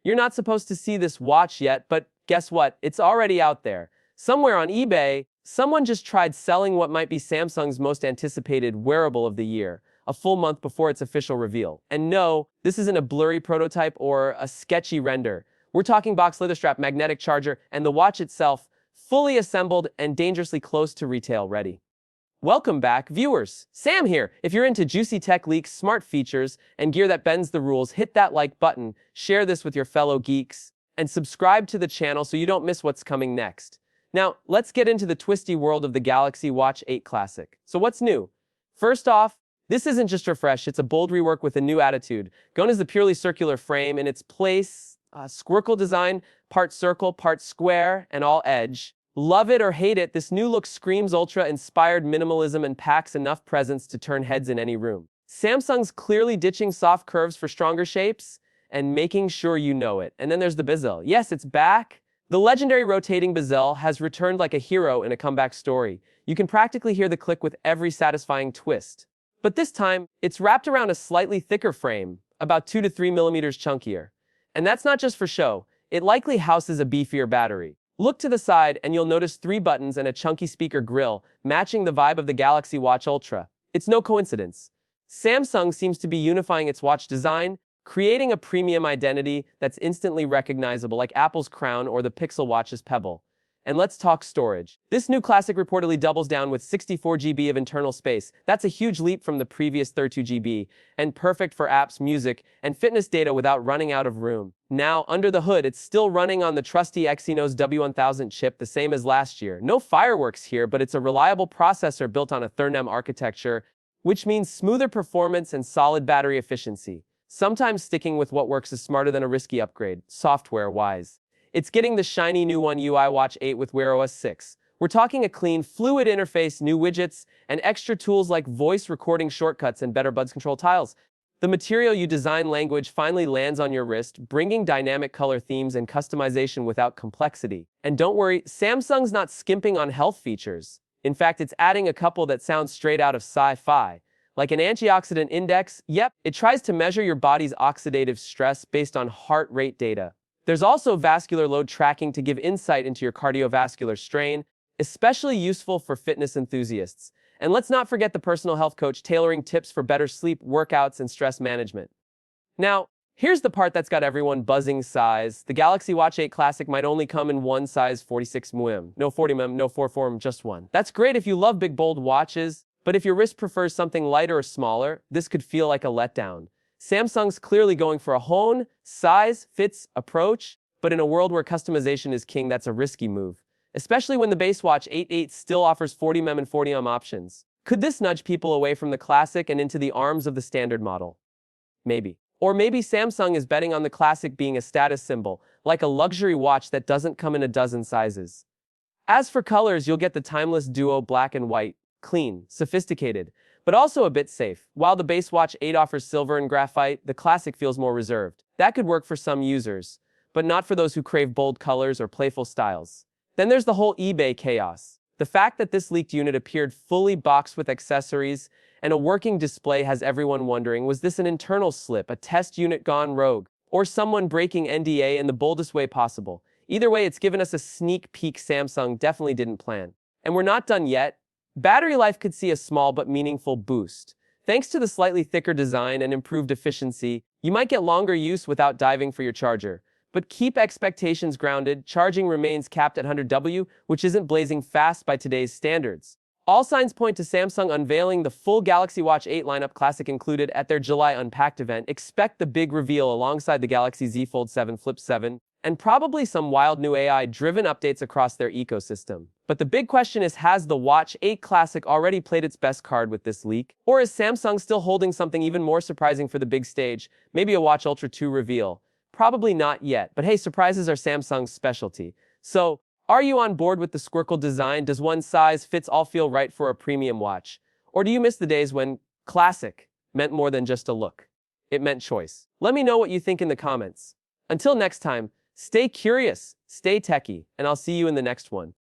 You're not supposed to see this watch yet, but guess what? It's already out there. Somewhere on eBay, someone just tried selling what might be Samsung's most anticipated wearable of the year, a full month before its official reveal. And no, this isn't a blurry prototype or a sketchy render. We're talking box leather strap, magnetic charger, and the watch itself, fully assembled and dangerously close to retail ready. Welcome back, viewers. Sam here. If you're into juicy tech leaks, smart features, and gear that bends the rules, hit that like button, share this with your fellow geeks, and subscribe to the channel so you don't miss what's coming next. Now, let's get into the twisty world of the Galaxy Watch 8 Classic. So what's new? First off, this isn't just refresh, it's a bold rework with a new attitude. Gone is the purely circular frame in its place, squircle design, part circle, part square, and all edge. Love it or hate it, this new look screams ultra-inspired minimalism and packs enough presence to turn heads in any room. Samsung's clearly ditching soft curves for stronger shapes and making sure you know it. And then there's the bezel. Yes, it's back. The legendary rotating bezel has returned like a hero in a comeback story. You can practically hear the click with every satisfying twist. But this time, it's wrapped around a slightly thicker frame, about 2 to 3 millimeters chunkier. And that's not just for show. It likely houses a beefier battery. Look to the side and you'll notice 3 buttons and a chunky speaker grille, matching the vibe of the Galaxy Watch Ultra. It's no coincidence. Samsung seems to be unifying its watch design, creating a premium identity that's instantly recognizable like Apple's Crown or the Pixel Watch's Pebble. And let's talk storage. This new Classic reportedly doubles down with 64 GB of internal space. That's a huge leap from the previous 32 GB, and perfect for apps, music, and fitness data without running out of room. Now, under the hood, it's still running on the trusty Exynos W1000 chip, the same as last year. No fireworks here, but it's a reliable processor built on a Thurnm architecture, which means smoother performance and solid battery efficiency. Sometimes sticking with what works is smarter than a risky upgrade, software-wise. It's getting the shiny new One UI Watch 8 with Wear OS 6. We're talking a clean, fluid interface, new widgets, and extra tools like voice recording shortcuts and better buds control tiles. The material you design language finally lands on your wrist, bringing dynamic color themes and customization without complexity. And don't worry, Samsung's not skimping on health features. In fact, it's adding a couple that sound straight out of sci-fi. Like an antioxidant index, yep, it tries to measure your body's oxidative stress based on heart rate data. There's also vascular load tracking to give insight into your cardiovascular strain, especially useful for fitness enthusiasts. And let's not forget the personal health coach tailoring tips for better sleep, workouts, and stress management. Now, here's the part that's got everyone buzzing: size. The Galaxy Watch 8 Classic might only come in one size, 46 mm. No 40 mm, no 44 mm, just one. That's great if you love big, bold watches, but if your wrist prefers something lighter or smaller, this could feel like a letdown. Samsung's clearly going for a hone, size, fits approach, but in a world where customization is king, that's a risky move. Especially when the base watch 8.8 still offers 40 mm and 40 mm options. Could this nudge people away from the Classic and into the arms of the standard model? Maybe. Or maybe Samsung is betting on the Classic being a status symbol, like a luxury watch that doesn't come in a dozen sizes. As for colors, you'll get the timeless duo black and white, clean, sophisticated, but also a bit safe. While the base watch 8 offers silver and graphite, the Classic feels more reserved. That could work for some users, but not for those who crave bold colors or playful styles. Then there's the whole eBay chaos. The fact that this leaked unit appeared fully boxed with accessories and a working display has everyone wondering, was this an internal slip, a test unit gone rogue, or someone breaking NDA in the boldest way possible? Either way, it's given us a sneak peek Samsung definitely didn't plan. And we're not done yet. Battery life could see a small but meaningful boost. Thanks to the slightly thicker design and improved efficiency, you might get longer use without diving for your charger. But keep expectations grounded. Charging remains capped at 100W, which isn't blazing fast by today's standards. All signs point to Samsung unveiling the full Galaxy Watch 8 lineup, Classic included, at their July Unpacked event. Expect the big reveal alongside the Galaxy Z Fold 7 Flip 7, and probably some wild new AI-driven updates across their ecosystem. But the big question is, has the Watch 8 Classic already played its best card with this leak? Or is Samsung still holding something even more surprising for the big stage? Maybe a Watch Ultra 2 reveal? Probably not yet, but hey, surprises are Samsung's specialty. So, are you on board with the squircle design? Does one size fits all feel right for a premium watch? Or do you miss the days when Classic meant more than just a look? It meant choice. Let me know what you think in the comments. Until next time, stay curious, stay techie, and I'll see you in the next one.